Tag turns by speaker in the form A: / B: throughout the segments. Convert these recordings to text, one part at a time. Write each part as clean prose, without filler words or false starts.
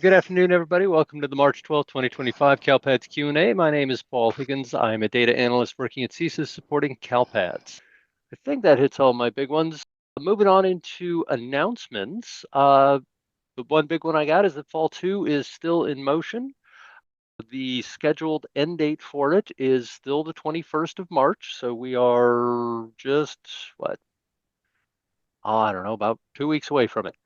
A: Good afternoon, everybody. Welcome to the March 12th, 2025 CALPADS Q A. My name is Paul Higgins. I'm a data analyst working at CSIS supporting CALPADS. I think that hits all my big ones. Moving on into announcements. The one big one I got is that Fall 2 is still in motion. The scheduled end date for it is still the 21st of March. So we are just, I don't know, about 2 weeks away from it.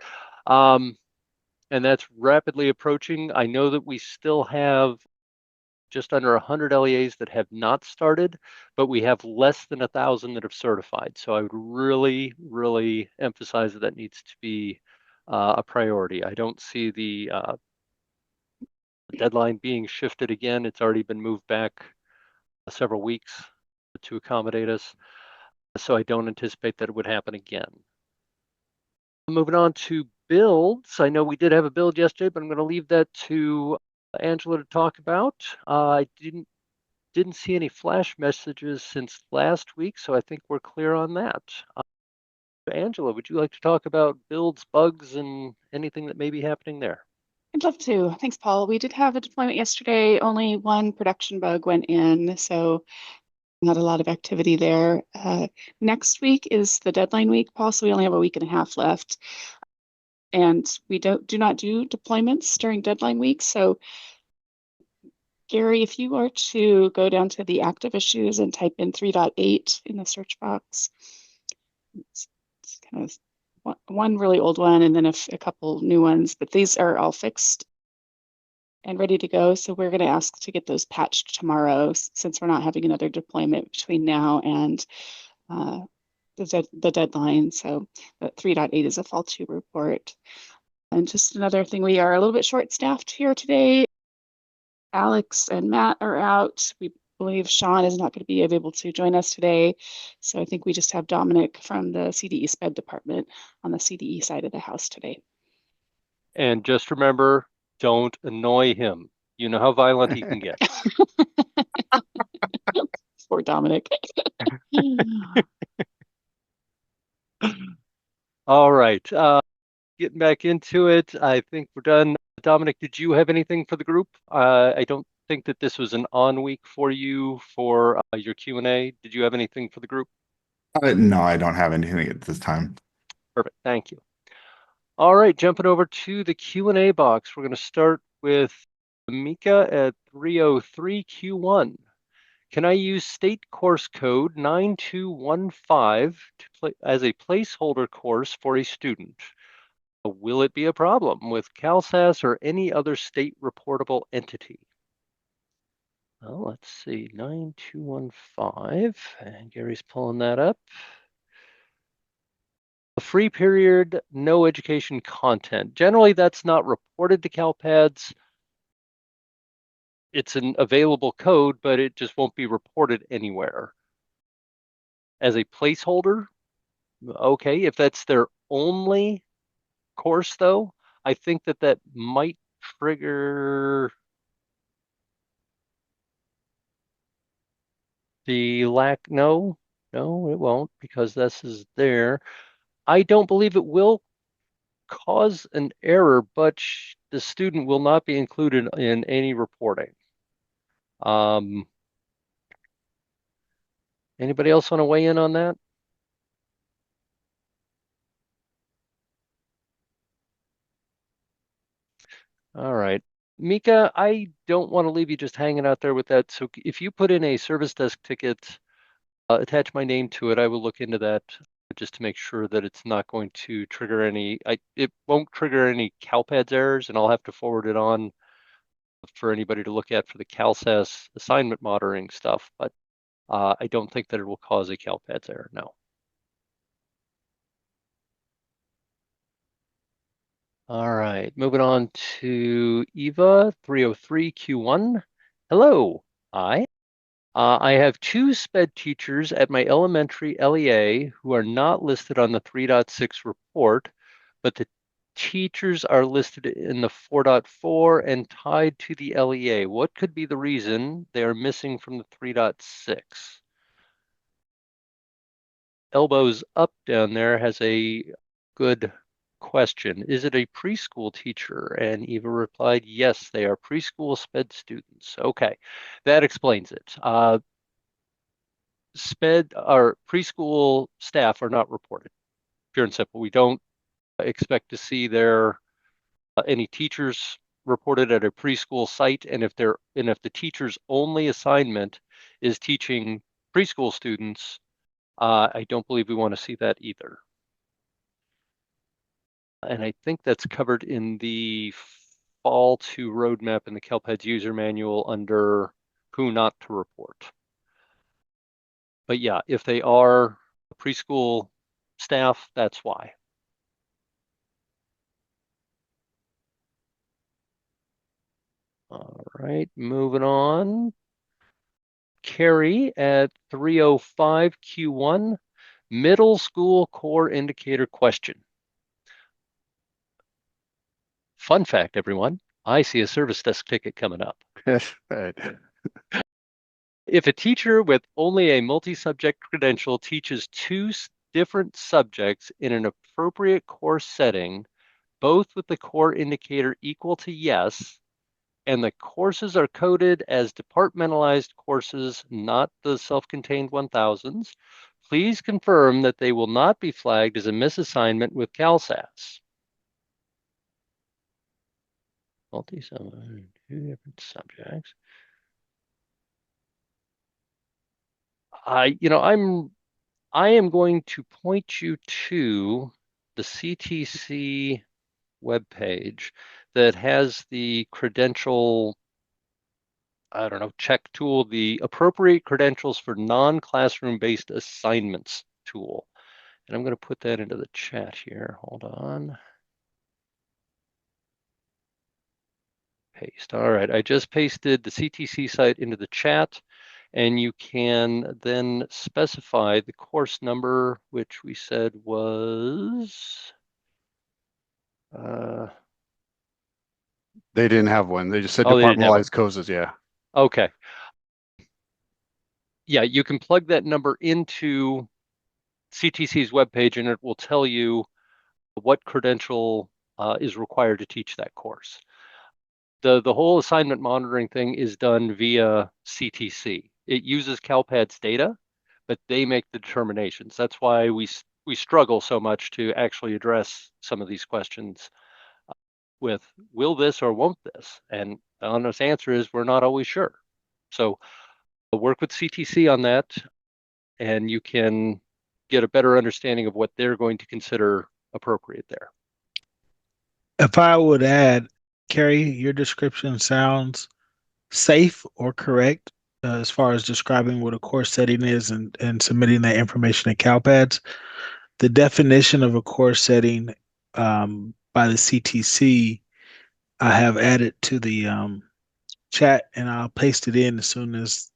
A: And that's rapidly approaching. I know that we still have just under 100 LEAs that have not started, but we have less than 1,000 that have certified. So I would really, really emphasize that that needs to be a priority. I don't see the deadline being shifted again. It's already been moved back several weeks to accommodate us. So I don't anticipate that it would happen again. Moving on to builds. I know we did have a build yesterday, but I'm going to leave that to Angela to talk about. I didn't see any flash messages since last week, so I think we're clear on that. Angela, would you like to talk about builds, bugs, and anything that may be happening there?
B: I'd love to. Thanks, Paul. We did have a deployment yesterday. Only one production bug went in, so not a lot of activity there. Next week is the deadline week, Paul, so we only have a week and a half left. And we do not do deployments during deadline week. So Gary, if you were to go down to the active issues and type in 3.8 in the search box, it's kind of one really old one and then a couple new ones, but these are all fixed and ready to go. So we're going to ask to get those patched tomorrow since we're not having another deployment between now and the deadline. So the 3.8 is a fall 2 report. And just another thing, we are a little bit short-staffed here today. Alex and Matt are out. We believe Sean is not going to be able to join us today. So I think we just have Dominic from the CDE SPED department on the CDE side of the house today.
A: And just remember, don't annoy him. You know how violent he can get.
B: Poor Dominic.
A: All right. Getting back into it, I think we're done. Dominic, did you have anything for the group? I don't think that this was an on week for you for your Q&A. Did you have anything for the group?
C: No, I don't have anything at this time.
A: Perfect. Thank you. All right, jumping over to the Q&A box. We're going to start with Mika at 303 Q1. Can I use state course code 9215 as a placeholder course for a student? Will it be a problem with CalSAS or any other state reportable entity? Well, let's see, 9215, and Gary's pulling that up. A free period, no education content. Generally, that's not reported to CalPADS. It's an available code, but it just won't be reported anywhere. As a placeholder, okay, if that's their only course, though, I think that that might trigger the lack. No, it won't, because this is there. I don't believe it will cause an error, but the student will not be included in any reporting. Anybody else want to weigh in on that? All right. Mika, I don't want to leave you just hanging out there with that. So if you put in a service desk ticket, attach my name to it, I will look into that just to make sure that it's not going to trigger any, it won't trigger any CalPADS errors, and I'll have to forward it on for anybody to look at for the CalSAS assignment monitoring stuff. But I don't think that it will cause a CalPADS error, no. All right, moving on to Eva 303 Q1. Hello, I have two SPED teachers at my elementary LEA who are not listed on the 3.6 report, but the teachers are listed in the 4.4 and tied to the LEA. What could be the reason they are missing from the 3.6? Elbows up down there has a good question. Is it a preschool teacher? And Eva replied, yes, they are preschool SPED students. Okay, that explains it. SPED or preschool staff are not reported. Pure and simple. We don't expect to see any teachers reported at a preschool site, and if the teacher's only assignment is teaching preschool students, I don't believe we want to see that either. And I think that's covered in the Fall 2 roadmap in the CALPADS user manual under who not to report. But yeah, if they are preschool staff, that's why. All right, moving on. Carrie at 305 Q1, middle school core indicator question. Fun fact, everyone, I see a service desk ticket coming up.
D: Right.
A: If a teacher with only a multi-subject credential teaches two different subjects in an appropriate course setting, both with the core indicator equal to yes, and the courses are coded as departmentalized courses, not the self-contained 1000s, please confirm that they will not be flagged as a misassignment with CalSAS. Multi-subject, two different subjects. I am going to point you to the CTC webpage that has the credential, I don't know, check tool, the appropriate credentials for non-classroom based assignments tool. And I'm going to put that into the chat here. Hold on. Paste. All right, I just pasted the CTC site into the chat, and you can then specify the course number, which we said was
D: They didn't have one. They just said
A: oh, they didn't have one.
D: departmentalized courses. Yeah.
A: Okay. Yeah, you can plug that number into CTC's webpage, and it will tell you what credential is required to teach that course. The whole assignment monitoring thing is done via CTC. It uses CalPADS data, but they make the determinations. That's why we struggle so much to actually address some of these questions with will this or won't this? And the honest answer is we're not always sure. So work with CTC on that, and you can get a better understanding of what they're going to consider appropriate there.
E: If I would add, Carrie, your description sounds safe or correct as far as describing what a course setting is and submitting that information to CalPADS. The definition of a course setting by the CTC, I have added to the chat, and I'll paste it in as soon as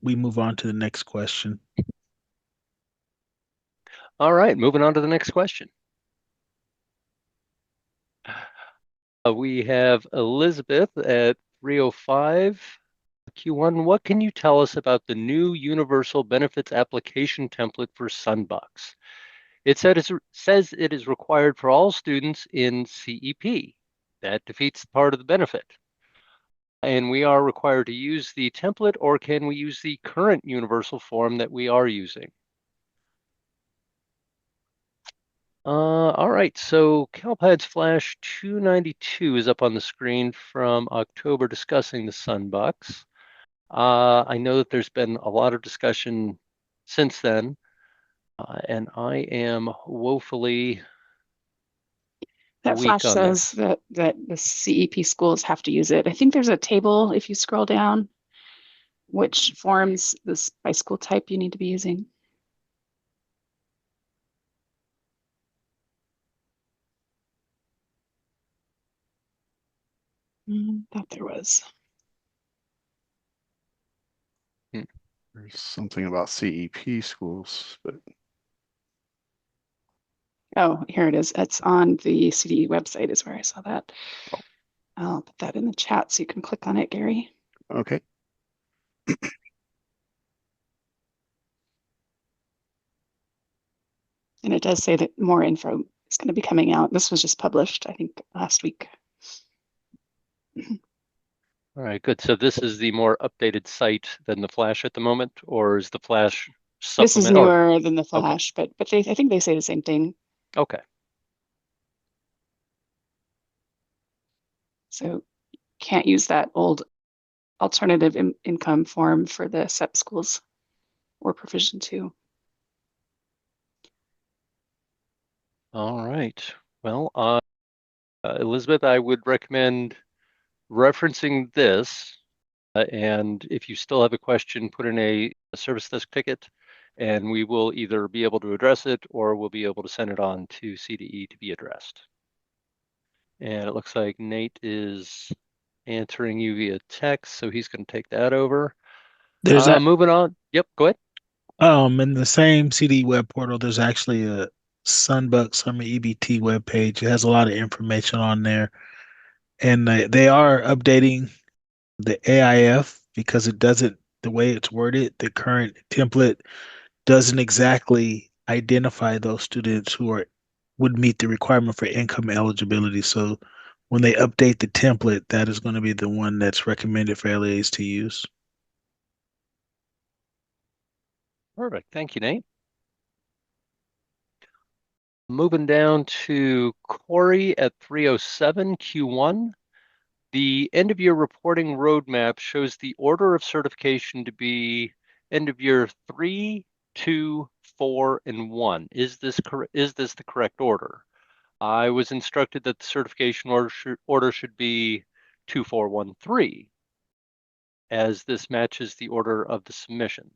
E: we move on to the next question.
A: All right, moving on to the next question. We have Elizabeth at 305 Q1. What can you tell us about the new Universal Benefits Application template for Sunbucks? It says it is required for all students in CEP. That defeats part of the benefit. And we are required to use the template, or can we use the current universal form that we are using? All right, so CalPADS Flash 292 is up on the screen from October discussing the Sunbucks. I know that there's been a lot of discussion since then, and I am woefully
B: That
A: weak
B: flash
A: on
B: says
A: this.
B: that the CEP schools have to use it. I think there's a table if you scroll down, which forms this by school type you need to be using. Thought there was.
D: There's something about CEP schools, but
B: Oh, here it is. It's on the CDE website is where I saw that.
D: Oh.
B: I'll put that in the chat so you can click on it, Gary.
D: okay.
B: And it does say that more info is going to be coming out. This was just published, I think, last week.
A: All right, good. So this is the more updated site than the Flash at the moment, or is the Flash
B: This is
A: supplement? Or
B: newer than the Flash, but I think they say the same thing.
A: okay,
B: So can't use that old alternative income form for the SEP schools or Provision 2.
A: all right. Well, Elizabeth, I would recommend referencing this. And if you still have a question, put in a service desk ticket, and we will either be able to address it or we'll be able to send it on to CDE to be addressed. And it looks like Nate is answering you via text, so he's going to take that over.
E: There's
A: Moving on. Yep, go ahead.
E: in the same CD web portal, there's actually a Sunbuck Summer EBT web page. It has a lot of information on there, and they are updating the AIF because it doesn't, the way it's worded, the current template doesn't exactly identify those students who would meet the requirement for income eligibility. So when they update the template, that is going to be the one that's recommended for LAs to use.
A: Perfect. Thank you, Nate. Moving down to Corey at 307 Q1. The end of year reporting roadmap shows the order of certification to be end of year 3, 2, 4, and 1. Is this the correct order? I was instructed that the certification order should be 2, 4, 1, 3, as this matches the order of the submission.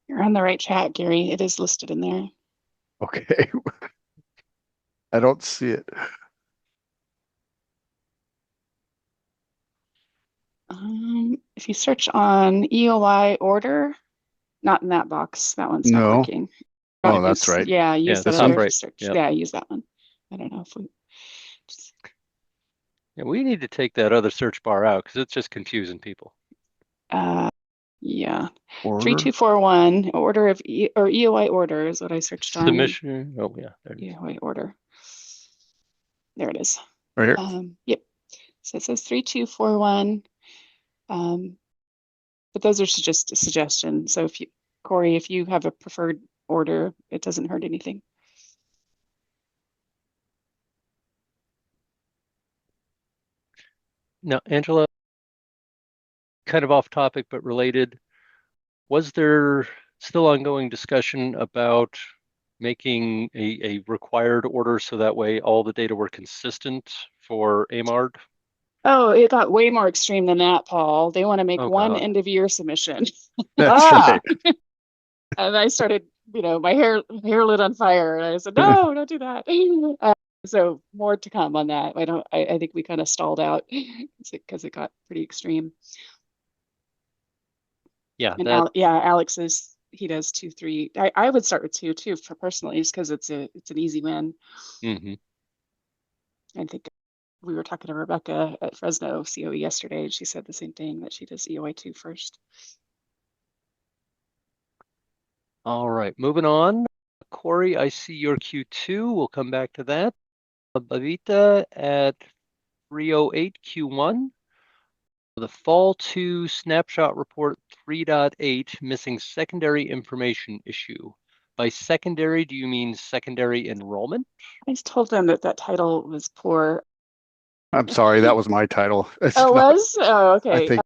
B: You're on the right chat, Gary. It is listed in there.
D: Okay. I don't see it.
B: If you search on EOI order, not in that box. That one's not
D: No.
B: working.
D: Oh, that's right.
B: Yeah, use
A: Yeah,
B: that
A: top
B: other
A: right.
B: search.
A: Yep.
B: Yeah, use that one. I don't know if we.
A: Yeah, we need to take that other search bar out because it's just confusing people.
B: Yeah.
D: Order.
B: 3241 order of EOI order is what I searched on.
A: Submission. Oh yeah, there it is.
B: EOI order. There it is.
D: Right here.
B: Yep. So it says 3241. But those are just a suggestion. So if you, Corey, if you have a preferred order, it doesn't hurt anything.
A: Now, Angela, kind of off topic but related, was there still ongoing discussion about making a required order so that way all the data were consistent for AMARD?
B: Oh, it got way more extreme than that, Paul. They want to make
A: Oh,
B: one
A: God.
B: end of year submission.
D: That's
A: Ah!
D: right.
B: And I started, my hair lit on fire, and I said, no, don't do that. So more to come on that. I think we kind of stalled out because it got pretty extreme.
A: Yeah,
B: And
A: that
B: Alex he does 2, 3. I would start with 2 too, for personally, just because it's an easy win.
A: mhm.
B: I think we were talking to Rebecca at Fresno COE yesterday, and she said the same thing, that she does EOI 2 first.
A: All right, moving on. Corey, I see your Q2. We'll come back to that. Bavita at 308 Q1. The Fall 2 Snapshot Report 3.8 missing secondary information issue. By secondary, do you mean secondary enrollment?
B: I just told them that title was poor.
D: I'm sorry, that was my title. It's
B: Oh, it
D: not,
B: was? Oh, okay.
D: I think.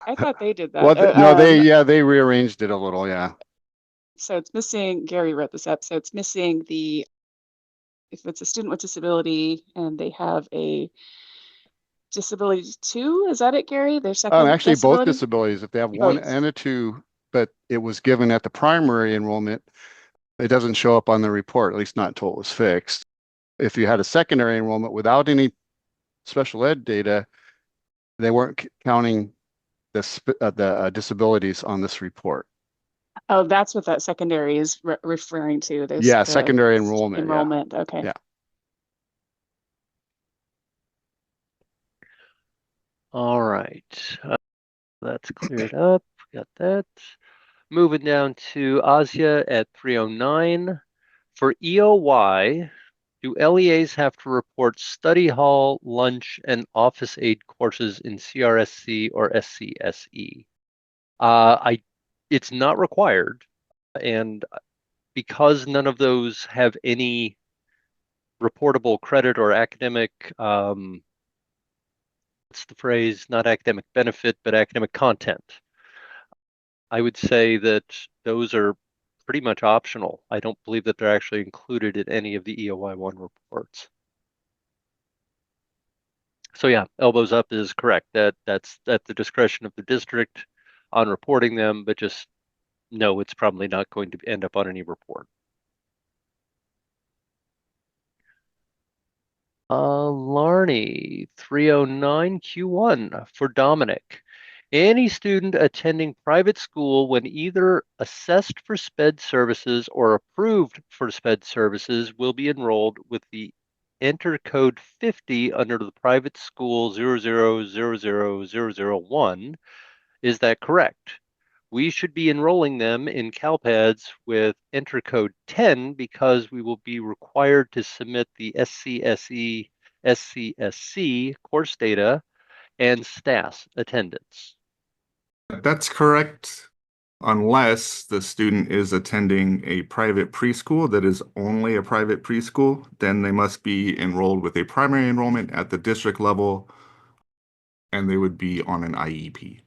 B: I thought they did that.
D: Well, no, they rearranged it a little, yeah.
B: So it's missing, Gary wrote this up, so it's missing if it's a student with disability and they have a disability 2, is that it, Gary? Their second
D: Actually, both
B: disability?
D: disabilities, if they have one
B: Both.
D: and a 2, but it was given at the primary enrollment, it doesn't show up on the report, at least not until it was fixed. If you had a secondary enrollment without any special ed data, they weren't counting the disabilities on this report.
B: Oh, that's what that secondary is referring to. There's
D: Yeah, secondary enrollment.
B: enrollment. Okay.
D: Yeah.
A: All right, that's cleared up. Got that. Moving down to Asia at 309. For EOY, do LEAs have to report study hall, lunch, and office aid courses in CRSC or SCSE? It's not required, and because none of those have any reportable credit or academic, what's the phrase? Not academic benefit, but academic content. I would say that those are pretty much optional. I don't believe that they're actually included in any of the EOY1 reports. So yeah, elbows up is correct. That's at the discretion of the district on reporting them, but just no, it's probably not going to end up on any report. Larney, 309 Q1 for Dominic. Any student attending private school when either assessed for SPED services or approved for SPED services will be enrolled with the enter code 50 under the private school 0000001. Is that correct? We should be enrolling them in CalPads with enter code 10 because we will be required to submit the SCSE, SCSC course data and STAS attendance.
C: That's correct, unless the student is attending a private preschool that is only a private preschool, then they must be enrolled with a primary enrollment at the district level, and they would be on an IEP.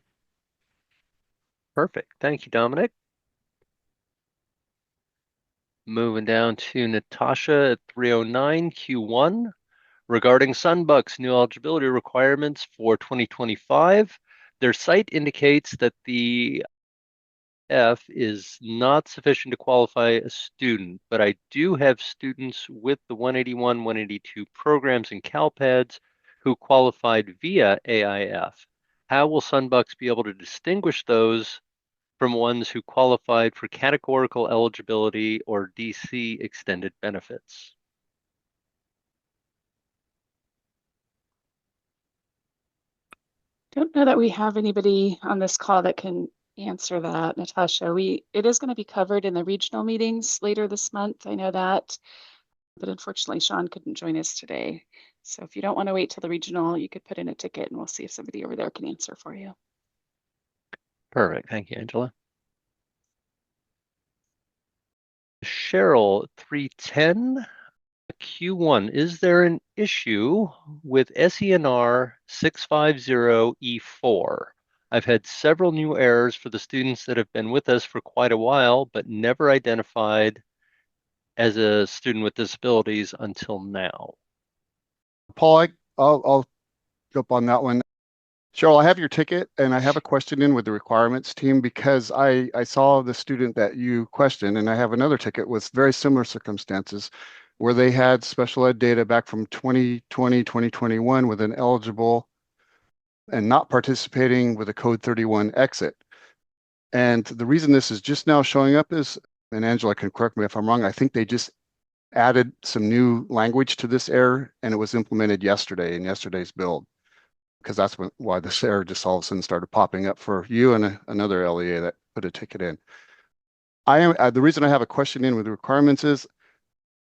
A: Perfect. Thank you, Dominic. Moving down to Natasha at 309 Q1 regarding Sunbuck's new eligibility requirements for 2025. Their site indicates that the F is not sufficient to qualify a student, but I do have students with the 181, 182 programs in CalPads who qualified via AIF. How will Sunbucks be able to distinguish those from ones who qualified for categorical eligibility or DC extended benefits?
B: Don't know that we have anybody on this call that can answer that, Natasha. It is going to be covered in the regional meetings later this month. I know that, but unfortunately, Sean couldn't join us today. So if you don't want to wait till the regional, you could put in a ticket and we'll see if somebody over there can answer for you.
A: Perfect. Thank you, Angela. Cheryl, 310 Q1. Is there an issue with SENR 650E4? I've had several new errors for the students that have been with us for quite a while, but never identified as a student with disabilities until now.
D: Paul, I'll jump on that one. Cheryl, I have your ticket and I have a question in with the requirements team because I saw the student that you questioned, and I have another ticket with very similar circumstances where they had special ed data back from 2020, 2021 with an eligible and not participating with a code 31 exit. And the reason this is just now showing up is, and Angela can correct me if I'm wrong, I think they just added some new language to this error and it was implemented yesterday in yesterday's build, because that's why this error just all of a sudden started popping up for you and another LEA that put a ticket in. The reason I have a question in with the requirements is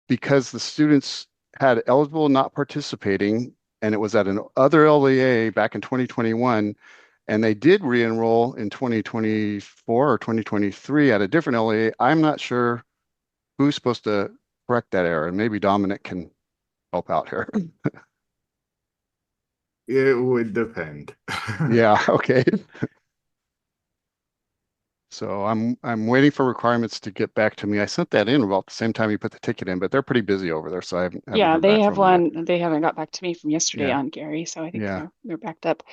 D: because the students had eligible not participating, and it was at an other LEA back in 2021, and they did re-enroll in 2024 or 2023 at a different LEA. I'm not sure who's supposed to correct that error, and maybe Dominic can help out here.
C: It would depend.
D: Yeah, okay. So I'm waiting for requirements to get back to me. I sent that in about the same time you put the ticket in, but they're pretty busy over there, so I haven't
B: Yeah,
D: heard
B: they
D: back
B: have
D: from them yet.
B: one. They haven't got back to me from yesterday
D: Yeah.
B: on Gary, so I think
D: Yeah.
B: they're backed up.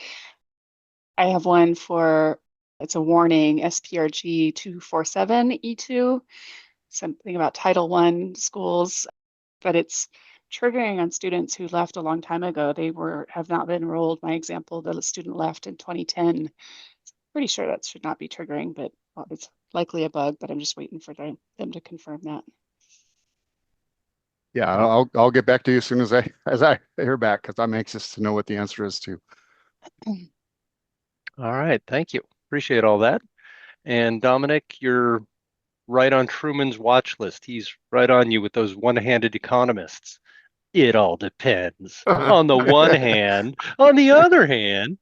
B: I have one for, it's a warning, SPRG 247E2, something about Title I schools, but it's triggering on students who left a long time ago. They have not been enrolled. My example, the student left in 2010. Pretty sure that should not be triggering, but it's likely a bug, but I'm just waiting for them to confirm that.
D: Yeah, I'll get back to you as soon as I hear back, because I'm anxious to know what the answer is too.
A: All right, thank you. Appreciate all that. And Dominic, you're right on Truman's watch list. He's right on you with those one-handed economists. It all depends. On the one hand, on the other hand,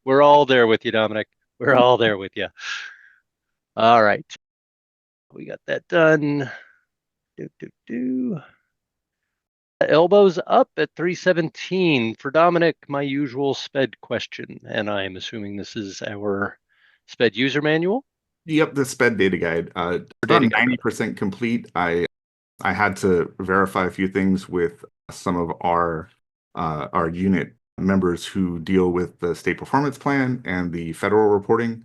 A: we're all there with you, Dominic. We're all there with you. All right. We got that done. Do, do, do. Elbows up at 317 for Dominic, my usual SPED question. And I'm assuming this is our SPED user manual.
C: Yep, the SPED data guide. About 90% complete. I had to verify a few things with some of our unit members who deal with the state performance plan and the federal reporting.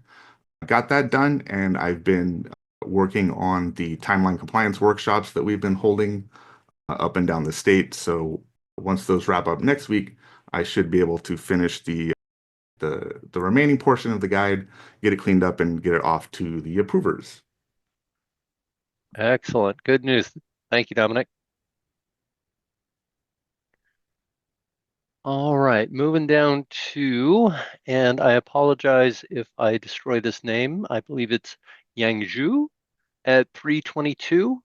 C: Got that done, and I've been working on the timeline compliance workshops that we've been holding up and down the state. So once those wrap up next week, I should be able to finish the remaining portion of the guide, get it cleaned up, and get it off to the approvers.
A: Excellent. Good news. Thank you, Dominic. All right, moving down to, and I apologize if I destroy this name. I believe it's Yangzhou at 322.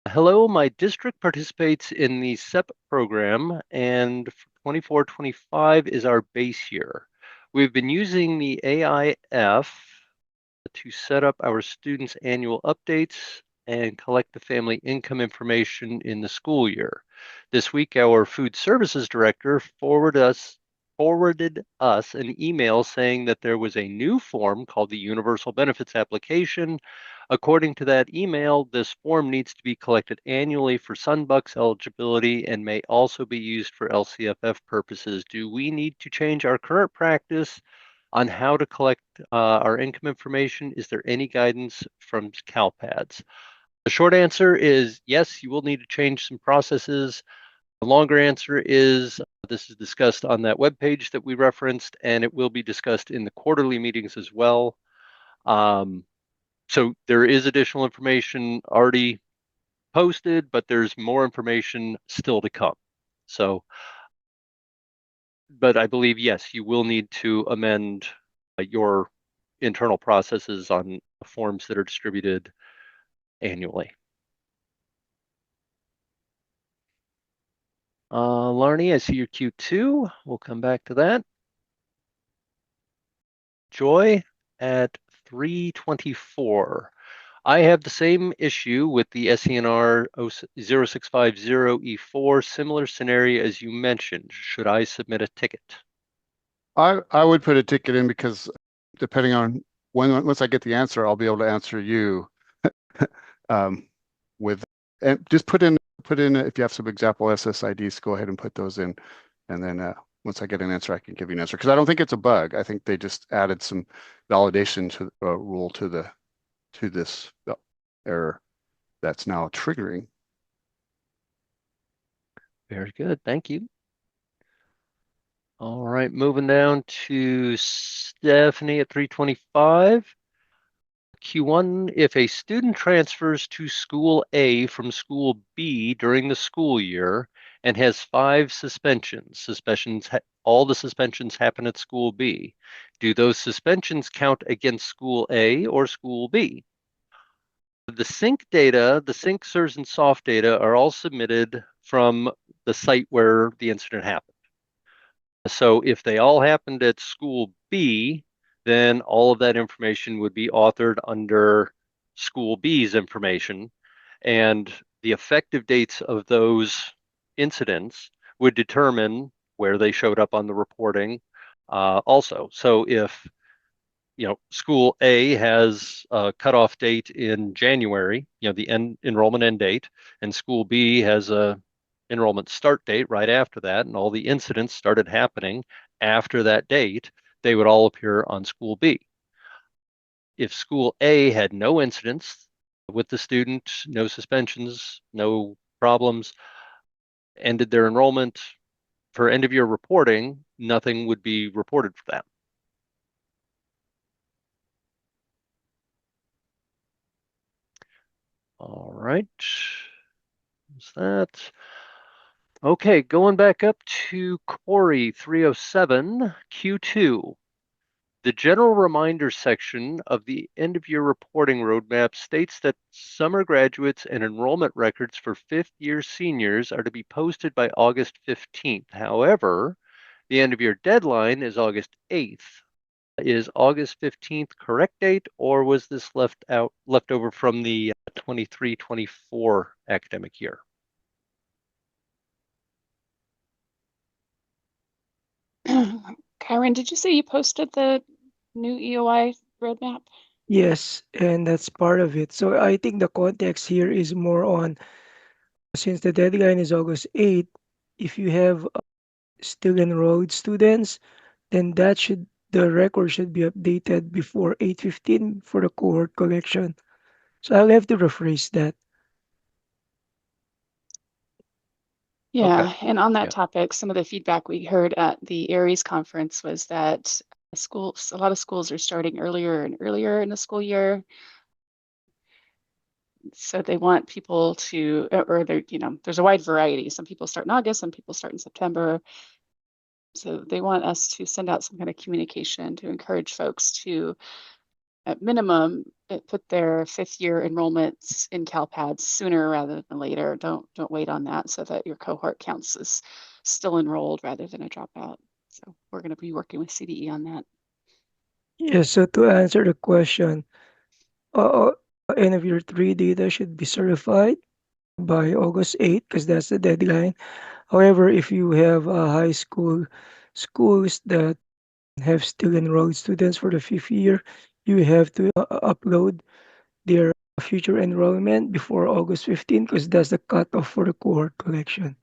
A: Hello, my district participates in the SEP program, and 24-25 is our base year. We've been using the AIF to set up our students' annual updates and collect the family income information in the school year. This week, our food services director forwarded us an email saying that there was a new form called the Universal Benefits Application. According to that email, this form needs to be collected annually for Sunbucks eligibility and may also be used for LCFF purposes. Do we need to change our current practice on how to collect our income information? Is there any guidance from CalPADS? The short answer is yes, you will need to change some processes. The longer answer is this is discussed on that webpage that we referenced, and it will be discussed in the quarterly meetings as well. So there is additional information already posted, but there's more information still to come. So, but I believe, yes, you will need to amend your internal processes on forms that are distributed annually. Larnie, I see your Q2. We'll come back to that. Joy at 324. I have the same issue with the SENR 0650E4, similar scenario as you mentioned. Should I submit a ticket?
D: I would put a ticket in because depending on once I get the answer, I'll be able to answer you with and just put in if you have some example SSIDs, go ahead and put those in, and then once I get an answer, I can give you an answer because I don't think it's a bug. I think they just added some validation to rule to this error that's now triggering.
A: Very good. Thank you. All right, moving down to Stephanie at 325. Q1, if a student transfers to school A from school B during the school year and has 5 suspensions, all the suspensions happen at school B, do those suspensions count against school A or school B? The sync data, the sync SIRS and soft data are all submitted from the site where the incident happened. So if they all happened at school B, then all of that information would be authored under school B's information, and the effective dates of those incidents would determine where they showed up on the reporting also. So if school A has a cutoff date in January, the enrollment end date, and school B has a enrollment start date right after that, and all the incidents started happening after that date, they would all appear on school B. If school A had no incidents with the student, no suspensions, no problems, ended their enrollment, for end of year reporting, nothing would be reported for them. All right. What's that? Okay, going back up to Corey 307, Q2. The general reminder section of the end of year reporting roadmap states that summer graduates and enrollment records for fifth year seniors are to be posted by August 15th. However, the end of year deadline is August 8th. Is August 15th correct date, or was this left over from the 23-24 academic year?
B: Kyron, did you say you posted the new EOI roadmap?
F: Yes, and that's part of it. So I think the context here is more on since the deadline is August 8th, if you have still enrolled students, then the record should be updated before 8:15 for the cohort collection. So I'll have to rephrase that.
B: Yeah,
A: Okay.
B: and on that
A: Yeah.
B: topic, some of the feedback we heard at the Aries conference was that a lot of schools are starting earlier and earlier in the school year. So they want people to, or they're, there's a wide variety. Some people start in August, some people start in September. So they want us to send out some kind of communication to encourage folks to, at minimum, put their fifth year enrollments in CalPads sooner rather than later. Don't wait on that so that your cohort counts as still enrolled rather than a dropout. So we're going to be working with CDE on that.
F: Yes, so to answer the question, uh, end of year 3 data should be certified by August 8th because that's the deadline. However, if you have high school schools that have still enrolled students for the fifth year, you have to upload their future enrollment before August 15th because that's the cutoff for the cohort collection.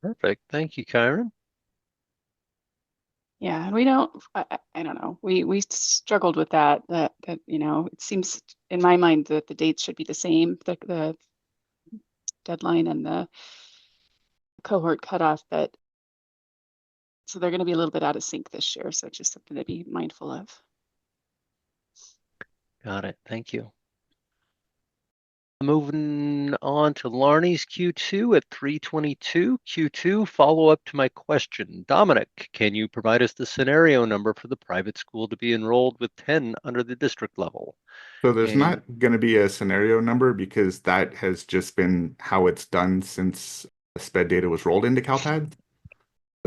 A: Perfect. Thank you, Kyron.
B: Yeah, and we don't, I don't know, we struggled with that, it seems in my mind that the dates should be the same, the deadline and the cohort cutoff, but so they're going to be a little bit out of sync this year. So just something to be mindful of.
A: Got it. Thank you. Moving on to Larney's Q2 at 322. Q2, follow up to my question. Dominic, can you provide us the scenario number for the private school to be enrolled with 10 under the district level?
C: So there's
A: And
C: not going to be a scenario number because that has just been how it's done since SPED data was rolled into CalPad.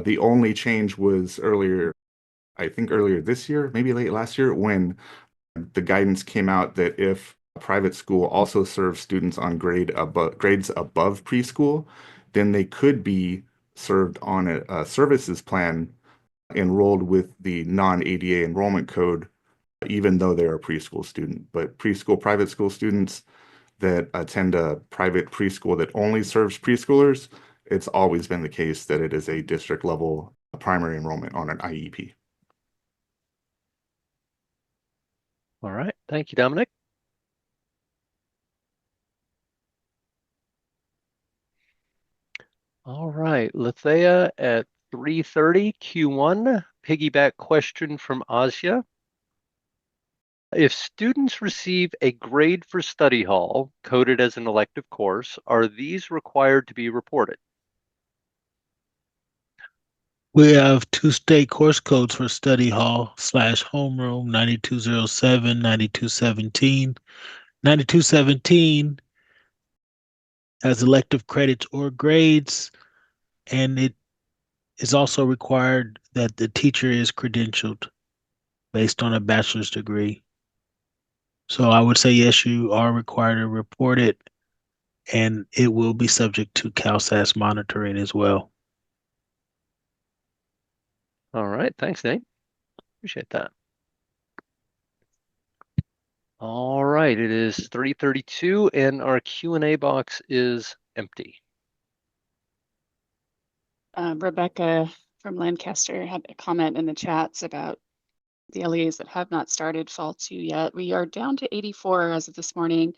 C: The only change was earlier, I think earlier this year, maybe late last year, when the guidance came out that if a private school also serves students on grades above preschool, then they could be served on a services plan enrolled with the non-ADA enrollment code, even though they're a preschool student. But preschool private school students that attend a private preschool that only serves preschoolers, it's always been the case that it is a district level primary enrollment on an IEP.
A: all right, thank you, Dominic. All right, Lethea at 330 Q1, piggyback question from Asya. If students receive a grade for study hall coded as an elective course, are these required to be reported?
E: We have two state course codes for study hall / homeroom 9207, 9217. 9217 has elective credits or grades, and it is also required that the teacher is credentialed based on a bachelor's degree. So I would say yes, you are required to report it, and it will be subject to CalSAS monitoring as well.
A: All right, thanks, Nate. Appreciate that. All right, it is 3:32 and our Q&A box is empty.
B: Rebecca from Lancaster had a comment in the chats about the LEAs that have not started fall 2 yet. We are down to 84 as of this morning.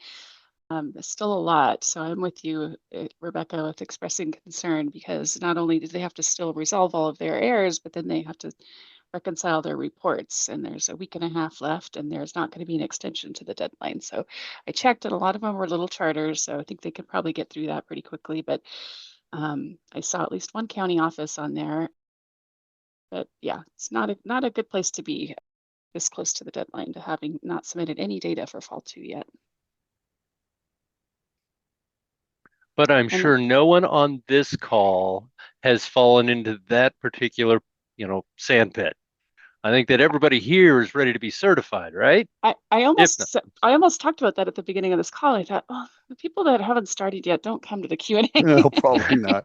B: It's still a lot. So I'm with you, Rebecca, with expressing concern because not only do they have to still resolve all of their errors, but then they have to reconcile their reports. And there's a week and a half left, and there's not going to be an extension to the deadline. So I checked, and a lot of them were little charters. So I think they could probably get through that pretty quickly. But I saw at least one county office on there But yeah, it's not a good place to be this close to the deadline to having not submitted any data for fall 2 yet.
A: But I'm
B: And
A: sure no one on this call has fallen into that particular, sandpit. I think that everybody here is ready to be certified, right?
B: I
A: If not.
B: I almost talked about that at the beginning of this call. I thought, oh, the people that haven't started yet don't come to the Q&A.
D: No, probably not.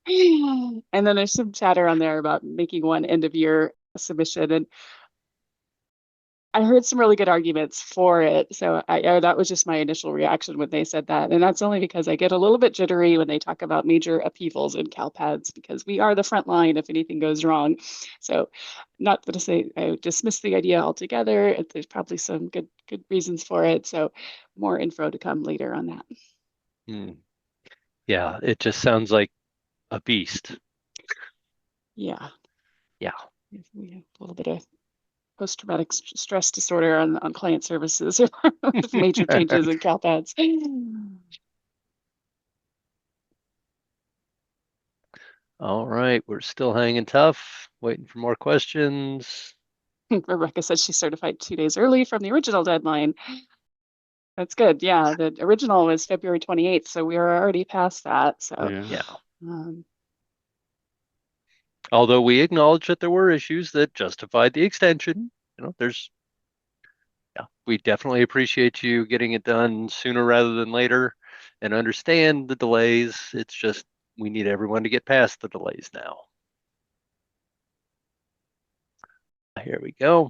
B: And then there's some chatter on there about making one end of year submission. And I heard some really good arguments for it. So that was just my initial reaction when they said that. And that's only because I get a little bit jittery when they talk about major upheavals in CalPads because we are the front line if anything goes wrong. So not to say I dismiss the idea altogether. There's probably some good reasons for it. So more info to come later on that.
A: Yeah, it just sounds like a beast.
B: Yeah.
A: Yeah.
B: We have a little bit of post-traumatic stress disorder on client services with major changes in CalPads.
A: All right, we're still hanging tough, waiting for more questions.
B: Rebecca said she certified 2 days early from the original deadline. That's good. Yeah, the original was February 28th, so we were already past that. So
A: Yeah.
B: um,
A: Although we acknowledge that there were issues that justified the extension, we definitely appreciate you getting it done sooner rather than later and understand the delays. It's just we need everyone to get past the delays now. Here we go.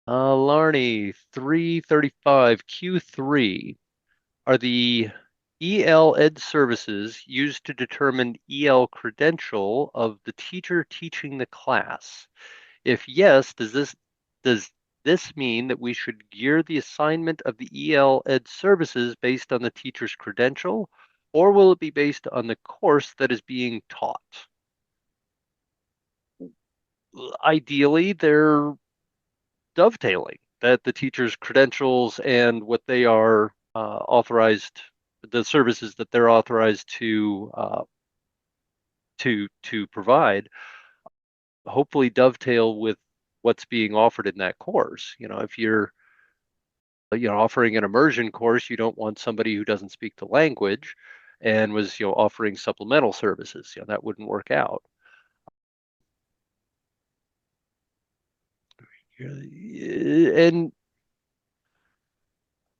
A: Larney, 335 Q3. Are the EL Ed services used to determine EL credential of the teacher teaching the class? If yes, does this mean that we should gear the assignment of the EL Ed services based on the teacher's credential, or will it be based on the course that is being taught? Ideally, they're dovetailing that the teacher's credentials and what they are authorized, the services that they're authorized to provide, hopefully dovetail with what's being offered in that course. If you're offering an immersion course, you don't want somebody who doesn't speak the language and was offering supplemental services. That wouldn't work out. And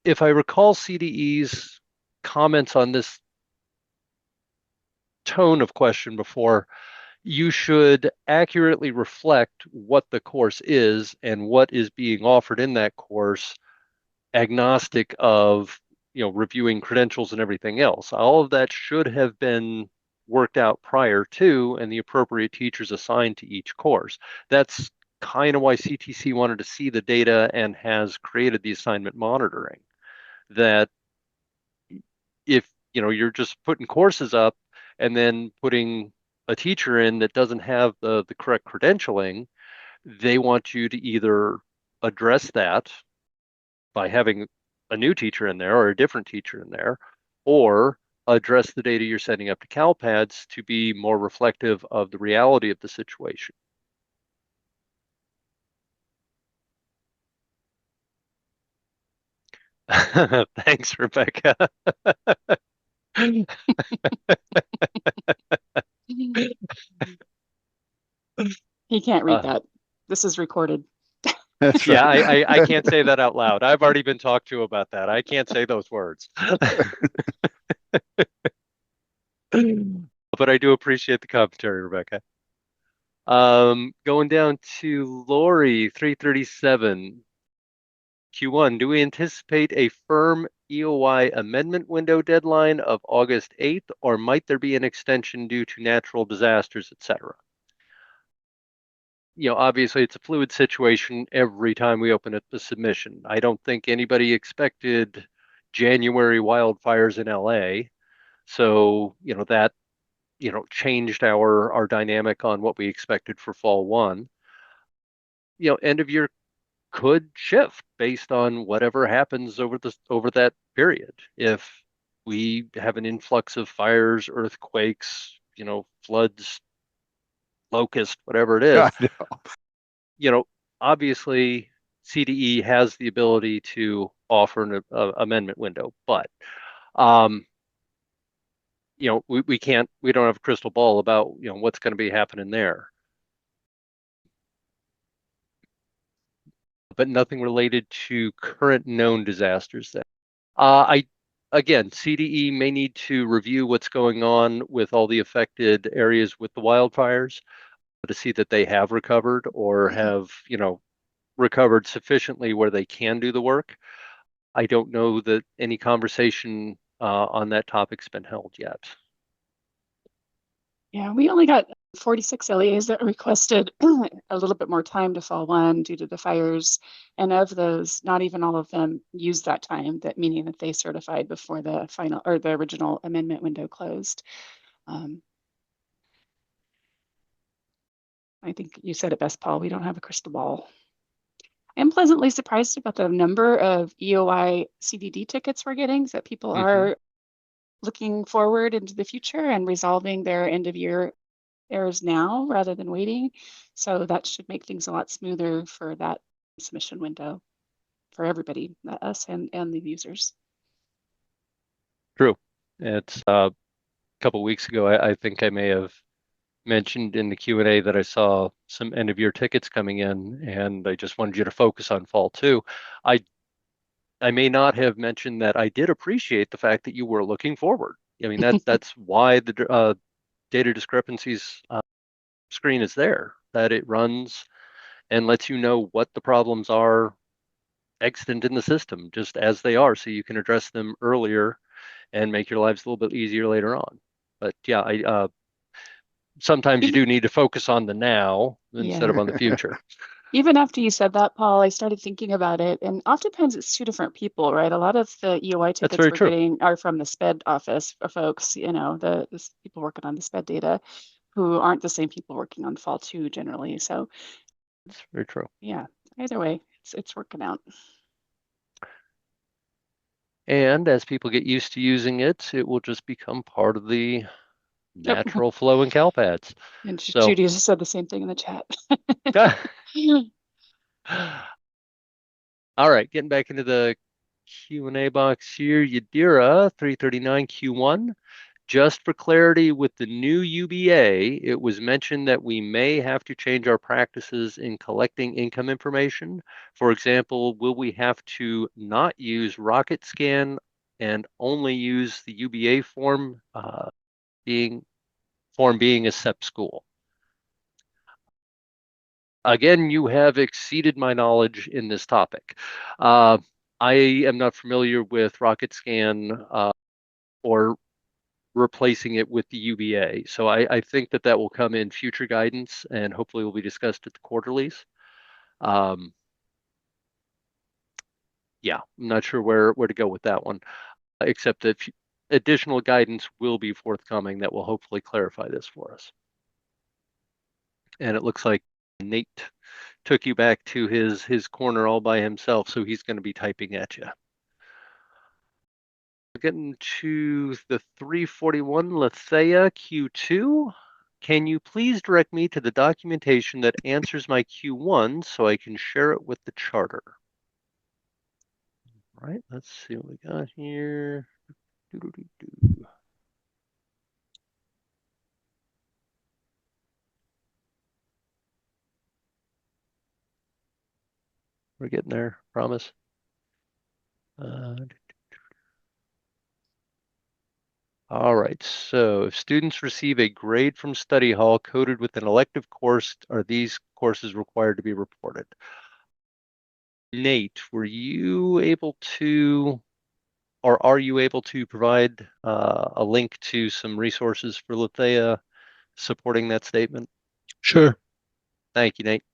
A: if I recall CDE's comments on this tone of question before, you should accurately reflect what the course is and what is being offered in that course, agnostic of reviewing credentials and everything else. All of that should have been worked out prior to and the appropriate teachers assigned to each course. That's kind of why CTC wanted to see the data and has created the assignment monitoring. That if you're just putting courses up and then putting a teacher in that doesn't have the correct credentialing, they want you to either address that by having a new teacher in there or a different teacher in there, or address the data you're sending up to CalPads to be more reflective of the reality of the situation. Thanks, Rebecca.
B: he can't read that. This is recorded.
D: That's
A: Yeah,
D: right.
A: I can't say that out loud. I've already been talked to about that. I can't say those words. But I do appreciate the commentary, Rebecca. Going down to Lori, 337 Q1. Do we anticipate a firm EOI amendment window deadline of August 8th, or might there be an extension due to natural disasters, etc.? Obviously it's a fluid situation every time we open up the submission. I don't think anybody expected January wildfires in LA. So, that, changed our dynamic on what we expected for fall one. End of year could shift based on whatever happens over that period. If we have an influx of fires, earthquakes, floods, locust, whatever it
D: Yeah,
A: is,
D: I know.
A: you know, obviously CDE has the ability to offer an amendment window, but um, we don't have a crystal ball about, what's going to be happening there. But nothing related to current known disasters then. Again, CDE may need to review what's going on with all the affected areas with the wildfires to see that they have recovered or have, recovered sufficiently where they can do the work. I don't know that any conversation on that topic's been held yet.
B: Yeah, we only got 46 LEAs that requested a little bit more time to fall one due to the fires. And of those, not even all of them used that time, that meaning that they certified before the final or the original amendment window closed. I think you said it best, Paul. We don't have a crystal ball. I'm pleasantly surprised about the number of EOI CDD tickets we're getting, that people are looking forward into the future and resolving their end of year errors now rather than waiting. So that should make things a lot smoother for that submission window for everybody, us and the users.
A: True. It's a couple weeks ago, I think I may have mentioned in the Q&A that I saw some end of year tickets coming in, and I just wanted you to focus on fall too. I may not have mentioned that I did appreciate the fact that you were looking forward. I mean, that's why the data discrepancies screen is there, that it runs and lets you know what the problems are extant in the system, just as they are, so you can address them earlier and make your lives a little bit easier later on. But yeah, sometimes you do need to focus on the now instead of on the future.
B: Even after you said that, Paul, I started thinking about it, and oftentimes it's two different people, right? A lot of the EOI
A: That's
B: tickets
A: very
B: we're
A: true.
B: getting are from the SPED office folks, the people working on the SPED data who aren't the same people working on fall 2 generally. So
A: That's very true.
B: yeah, either way, it's working out.
A: And as people get used to using it, it will just become part of the
B: Yep.
A: natural flow in CalPADS.
B: And
A: So,
B: Judy just said the same thing in the chat.
A: all right, getting back into the Q&A box here, Yadira 339 Q1. Just for clarity, with the new UBA, it was mentioned that we may have to change our practices in collecting income information. For example, will we have to not use Rocket Scan and only use the UBA form, being a SEP school? Again, you have exceeded my knowledge in this topic. I am not familiar with Rocket Scan or replacing it with the UBA. So I think that will come in future guidance and hopefully will be discussed at the quarterlies. Yeah, I'm not sure where to go with that one, except that additional guidance will be forthcoming that will hopefully clarify this for us. And it looks like Nate took you back to his corner all by himself, so he's going to be typing at you. Getting to the 341 Lethea Q2. Can you please direct me to the documentation that answers my Q1 so I can share it with the charter? All right, let's see what we got here. We're getting there, promise. All right, so if students receive a grade from study hall coded with an elective course, are these courses required to be reported? Nate, were you able to, or are you able to provide a link to some resources for Lethea supporting that statement?
E: Sure.
A: Thank you, Nate.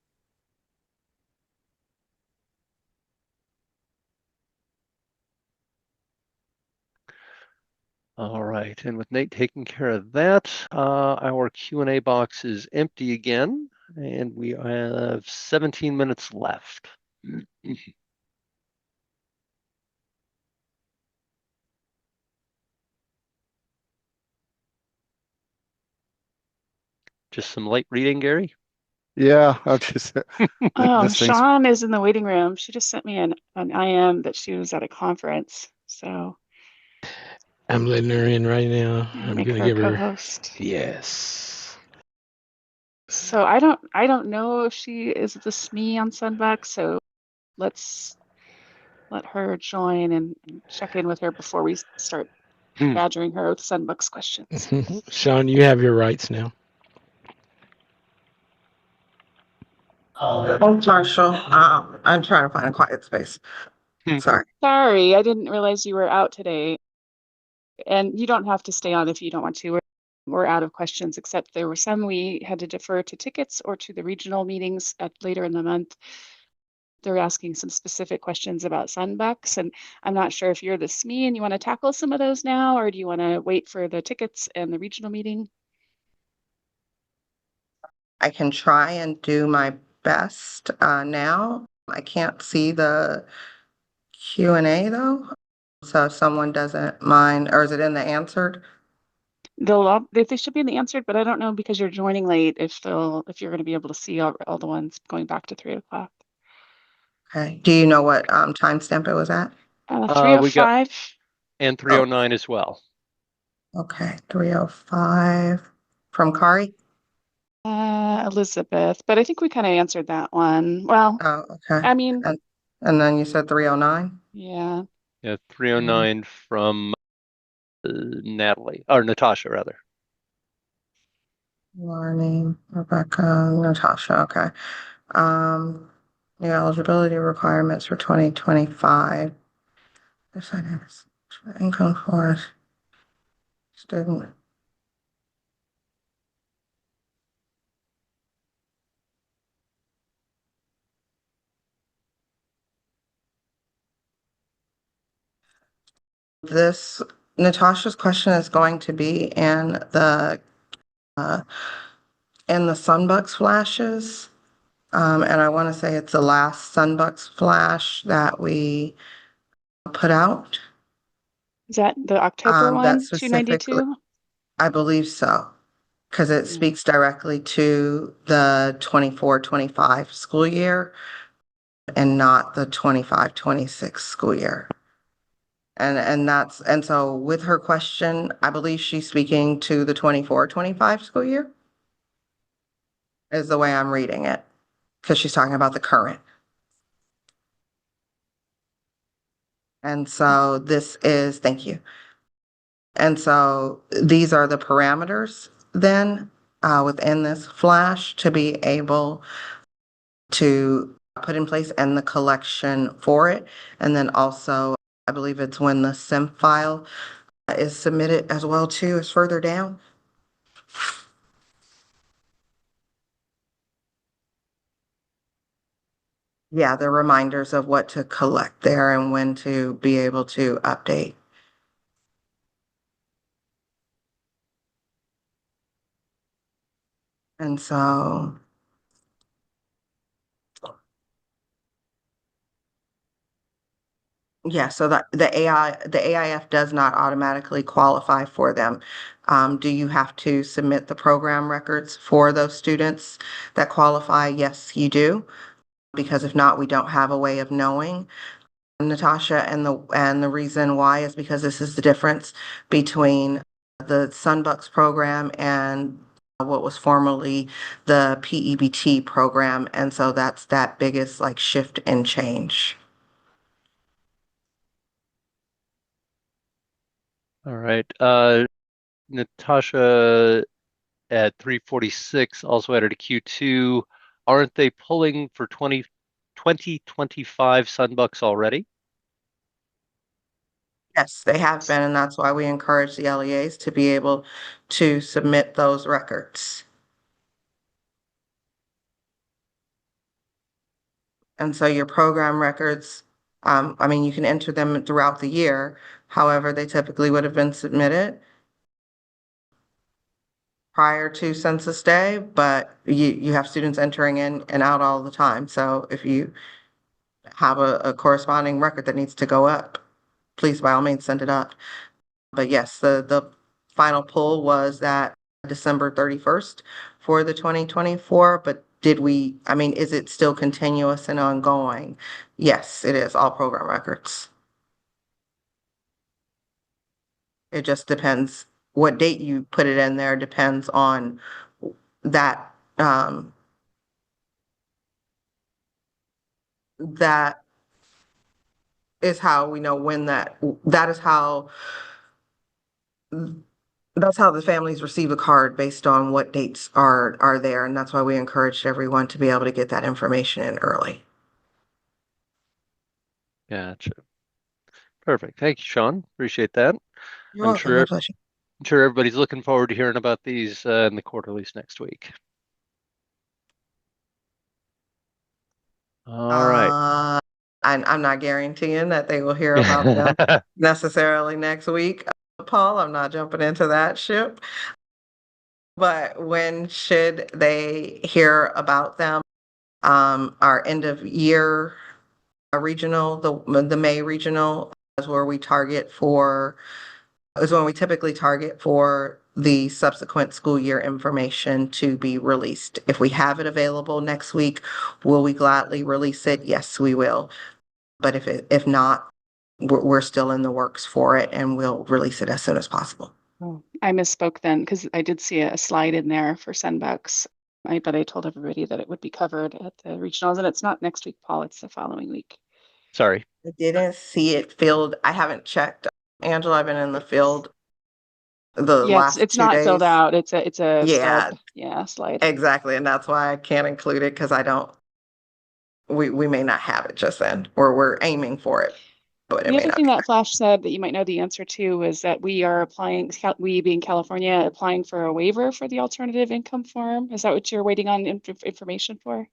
A: All right, and with Nate taking care of that, our Q&A box is empty again, and we have 17 minutes left. Just some light reading, Gary?
D: Yeah, I'll just this thing's
B: Sean is in the waiting room. She just sent me an IM that she was at a conference. So
G: I'm letting her in right now.
B: I'm gonna
G: I'm
B: make
G: gonna
B: her a
G: give her
B: co-host.
G: yes.
B: So I don't know if she is the SME on Sunbuck, so let's let her join and check in with her before we start badgering her with Sunbuck's questions.
G: Sean, you have your rights now.
H: Oh, Marshall, I'm trying to find a quiet space. Sorry.
B: Sorry, I didn't realize you were out today. And you don't have to stay on if you don't want to. We're out of questions, except there were some we had to defer to tickets or to the regional meetings later in the month. They're asking some specific questions about Sunbucks, and I'm not sure if you're the SME and you want to tackle some of those now, or do you want to wait for the tickets and the regional meeting?
H: I can try and do my best now. I can't see the Q&A though. So if someone doesn't mind, or is it in the answered?
B: They should be in the answered, but I don't know because you're joining late if you're going to be able to see all the ones going back to 3 o'clock.
H: Okay. Do you know what timestamp it was at?
A: We got
B: 305.
A: and 309 as well.
H: Okay, 305 from Kari.
B: Elizabeth, but I think we kind of answered that one. Well,
H: Oh, okay.
B: I mean,
H: And then you said 309?
B: yeah.
A: Yeah, 309 from Natalie, or Natasha, rather.
H: Learning, Rebecca, Natasha, okay. The eligibility requirements for 2025. Income for student. This, Natasha's question is going to be in the Sunbucks flashes. And I want to say it's the last Sunbucks flash that we put out.
B: Is that the October one,
H: That specifically,
B: 292?
H: I believe so, because it speaks directly to the 24-25 school year and not the 25-26 school year. And so with her question, I believe she's speaking to the 24-25 school year is the way I'm reading it, because she's talking about the current. And so this is, thank you. And so these are the parameters then within this flash to be able to put in place and the collection for it. And then also, I believe it's when the SIM file is submitted as well too, is further down. Yeah, the reminders of what to collect there and when to be able to update. And so, yeah, so the AIF does not automatically qualify for them. Do you have to submit the program records for those students that qualify? Yes, you do, because if not, we don't have a way of knowing. Natasha, and the reason why is because this is the difference between the Sunbucks program and what was formerly the PEBT program, and so that's that biggest like shift and change.
A: All right. Natasha at 346 also added a Q2. Aren't they pulling for 2025 Sunbucks already?
H: Yes, they have been, and that's why we encourage the LEAs to be able to submit those records. And so your program records, I mean, you can enter them throughout the year. However, they typically would have been submitted prior to census day, but you have students entering in and out all the time. So if you have a corresponding record that needs to go up, please by all means send it up. But yes, the final pull was that December 31st for the 2024, but is it still continuous and ongoing? Yes, it is, all program records. It just depends what date you put it in there, depends on that, that is how we know when that is how, that's how the families receive a card based on what dates are there. And that's why we encouraged everyone to be able to get that information in early.
A: Gotcha. Perfect. Thank you, Sean. Appreciate that.
H: You're
A: I'm
H: welcome,
A: sure
H: my pleasure.
A: I'm sure everybody's looking forward to hearing about these in the quarterlies next week. All right.
H: I'm not guaranteeing that they will hear about them necessarily next week, Paul. I'm not jumping into that ship. But when should they hear about them? Our end of year regional, the May regional is where we target for, is when we typically target for the subsequent school year information to be released. If we have it available next week, will we gladly release it? Yes, we will. But if not, we're still in the works for it and we'll release it as soon as possible.
B: Oh, I misspoke then because I did see a slide in there for Sunbucks. But I told everybody that it would be covered at the regionals, and it's not next week, Paul. It's the following week.
A: Sorry.
H: I didn't see it filled. I haven't checked. Angela, I've been in the field the
B: Yeah,
H: last
B: it's
H: 2
B: not filled
H: days.
B: out. It's a
H: Yeah,
B: stub. Yeah, slide.
H: exactly. And that's why I can't include it because we may not have it just then, or we're aiming for it, but it
B: The
H: may
B: other
H: not
B: thing
H: be.
B: that Flash said that you might know the answer to is that we are applying, we being California, applying for a waiver for the alternative income form. Is that what you're waiting on information for?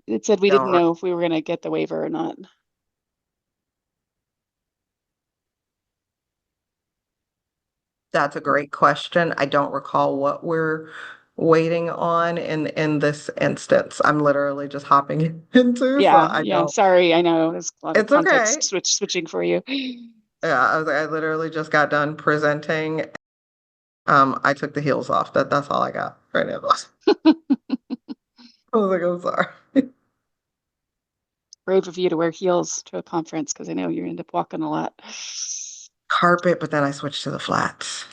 B: It said we didn't
H: Don't,
B: know if we were going to get the waiver or not.
H: that's a great question. I don't recall what we're waiting on in this instance. I'm literally just hopping into, so
B: Yeah,
H: I
B: yeah.
H: don't.
B: Sorry, I know there's a lot of
H: It's okay.
B: context switching for you.
H: Yeah, I literally just got done presenting. I took the heels off. That's all I got right now. I was like, I'm sorry.
B: Brave of you to wear heels to a conference because I know you end up walking a lot.
H: Carpet, but then I switched to the flats.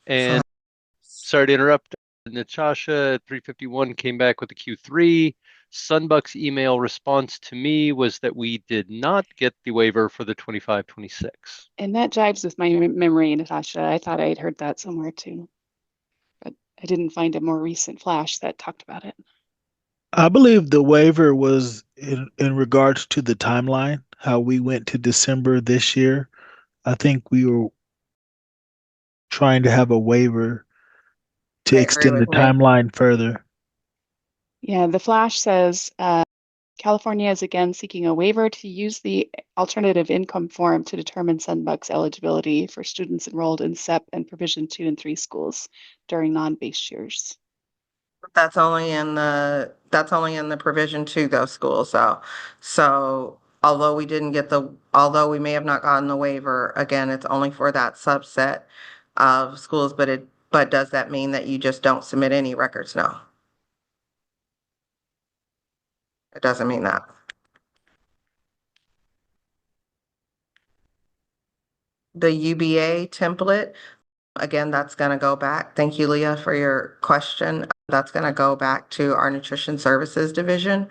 A: And sorry to interrupt. Natasha at 351 came back with the Q3. Sunbuck's email response to me was that we did not get the waiver for the 25-26.
B: And that jives with my memory, Natasha. I thought I'd heard that somewhere too, but I didn't find a more recent flash that talked about it.
E: I believe the waiver was in regards to the timeline, how we went to December this year. I think we were trying to have a waiver to
H: I agree
E: extend the
H: with me.
E: timeline further.
B: Yeah, the flash says California is again seeking a waiver to use the alternative income form to determine Sunbuck's eligibility for students enrolled in SEP and Provision 2 and 3 schools during non-base years.
H: That's only in the provision to those schools though. So although we may have not gotten the waiver, again, it's only for that subset of schools, but does that mean that you just don't submit any records? No. It doesn't mean that. The UBA template, again, that's going to go back. Thank you, Leah, for your question. That's going to go back to our Nutrition Services Division,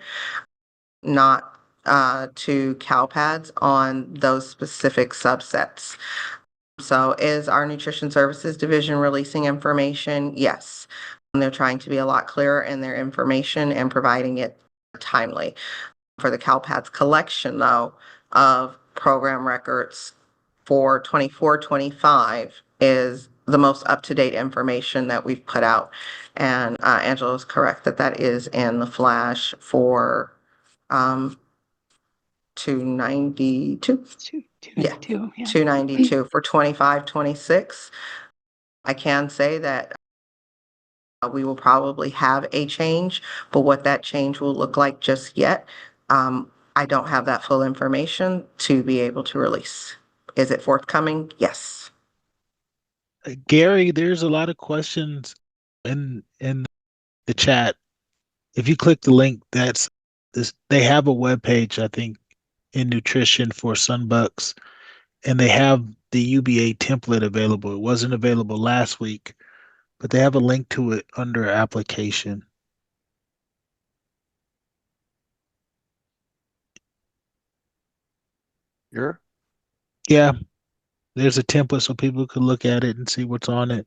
H: not to CALPADS on those specific subsets. So is our Nutrition Services Division releasing information? Yes. They're trying to be a lot clearer in their information and providing it timely. For the CALPADS collection, though, of program records for 24-25 is the most up-to-date information that we've put out. And Angela is correct that is in the flash for 292. Yeah,
B: 292. Yeah.
H: 292 for 25-26. I can say that we will probably have a change, but what that change will look like just yet, I don't have that full information to be able to release. Is it forthcoming? Yes.
E: Gary, there's a lot of questions in the chat. If you click the link, that's this. They have a web page, I think, in nutrition for Sunbucks, and they have the UBA template available. It wasn't available last week, but they have a link to it under application.
D: Here.
E: Yeah, there's a template so people can look at it and see what's on it.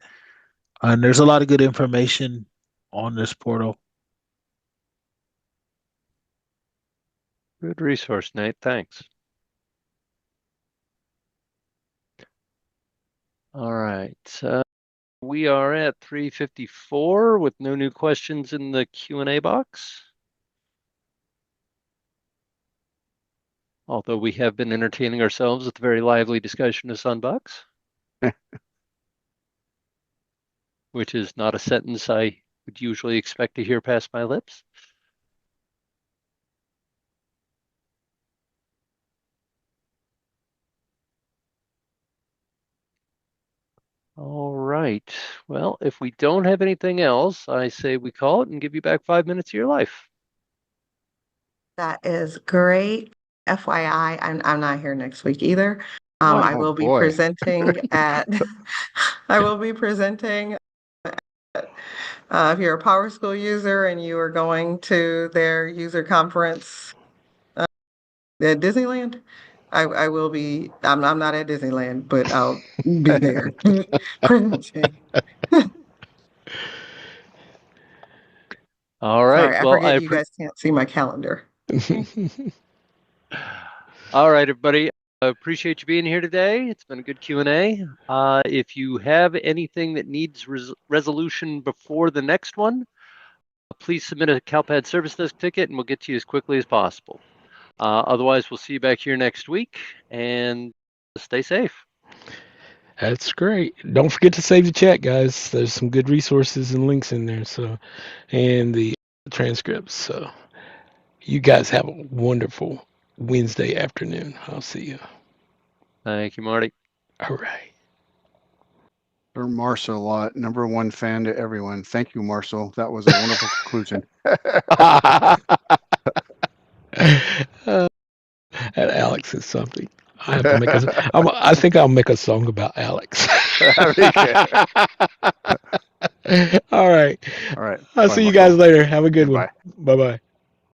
E: And there's a lot of good information on this portal.
A: Good resource, Nate. Thanks. All right. We are at 3:54 with no new questions in the Q&A box. Although we have been entertaining ourselves with a very lively discussion of Sunbucks, which is not a sentence I would usually expect to hear pass my lips. All right. Well, if we don't have anything else, I say we call it and give you back 5 minutes of your life.
H: That is great. FYI, I'm not here next week either. I
D: Oh,
H: will be
D: boy.
H: presenting at, I will be presenting if you're a Power School user and you are going to their user conference at Disneyland, I will be, I'm not at Disneyland, but I'll be there presenting.
A: All
H: Sorry,
A: right.
H: I
A: Well,
H: forget you guys can't see my calendar.
A: all right, everybody. I appreciate you being here today. It's been a good Q&A. If you have anything that needs resolution before the next one, please submit a CalPAD service desk ticket and we'll get to you as quickly as possible. Otherwise, we'll see you back here next week and stay safe.
G: That's great. Don't forget to save the chat, guys. There's some good resources and links in there. So, and the transcripts. So, you guys have a wonderful Wednesday afternoon. I'll see you.
A: Thank you, Marty.
G: All right.
D: Sir Marcel, #1 fan to everyone. Thank you, Marcel. That was a wonderful conclusion.
G: And Alex is something. I have to make I think I'll make a song about Alex. All right.
D: All right.
G: I'll
D: Bye,
G: see you
D: Marcel.
G: guys later. Have a good one.
D: Goodbye.
G: Bye bye.